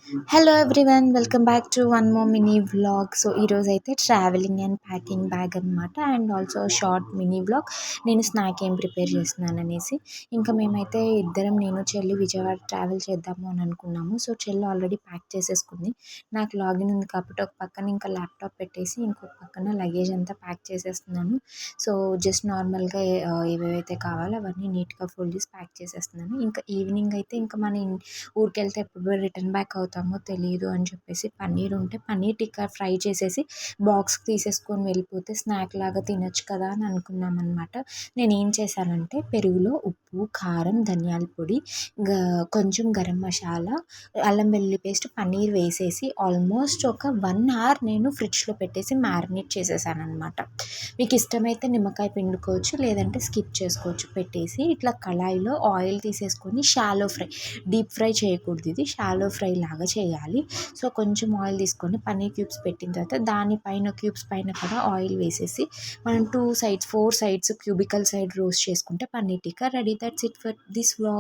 Hello everyone welcome back to one more mini vlog. So ఈరోజు అయితే travelling and packing bag అనమాట, and also short mini vlog. నేను snack ఏం prepare చేస్తున్నాను అనేసి. ఇంకా మేమైతే ఇద్దరం, నేను చెల్లి విజయవాడ ట్రావెల్ చేద్దాము అని అనుకున్నాము. సో చెల్లి ఆల్రెడీ ప్యాక్ చేసేసుకుంది. నాకు లాగిన్ ఉంది కాబట్టి ఒక పక్కన ఇంకా ల్యాప్టాప్ పెట్టేసి ఇంకొక పక్కన లగేజ్ అంతా ప్యాక్ చేసేస్తున్నాను. సో జస్ట్ నార్మల్గా ఏవేవైతే కావాలో అవన్నీ నీట్గా ఫోల్డ్ చేసి ప్యాక్ చేసేస్తున్నాను. ఇంకా ఈవినింగ్ అయితే ఇంకా మన ఊరికెళ్తే ఎప్పుడు రిటర్న్ బ్యాక్ అవుతామో తెలియదు అని చెప్పేసి పన్నీర్ ఉంటే పన్నీర్ టిక్కా ఫ్రై చేసేసి బాక్స్కి తీసేసుకొని వెళ్ళిపోతే స్నాక్ లాగా తినొచ్చు కదా అని అనుకున్నాం అనమాట. నేను ఏం చేశానంటే పెరుగులో ఉప్పు, కారం, ధనియాల పొడి, కొంచెం గరం మసాలా, అల్లం వెల్లుల్లి పేస్ట్, పన్నీర్ వేసేసి ఆల్మోస్ట్ ఒక 1 hour నేను ఫ్రిడ్జ్లో పెట్టేసి మ్యారినేట్ చేసేసాను అనమాట. మీకు ఇష్టమైతే నిమ్మకాయ పిండుకోవచ్చు, లేదంటే స్కిప్ చేసుకోవచ్చు. పెట్టేసి ఇట్లా కళాయిలో ఆయిల్ తీసేసుకొని షాలో ఫ్రై, డీప్ ఫ్రై చేయకూడదు, ఇది షాలో ఫ్రై లాగా చేయాలి. సో కొంచెం ఆయిల్ తీసుకొని పన్నీర్ క్యూబ్స్ పెట్టిన తర్వాత దానిపైన క్యూబ్స్ పైన కూడా ఆయిల్ వేసేసి మనం 2 sides 4 sides cubical side roast చేసుకుంటే paneer tikka ready. That's it for this vlog.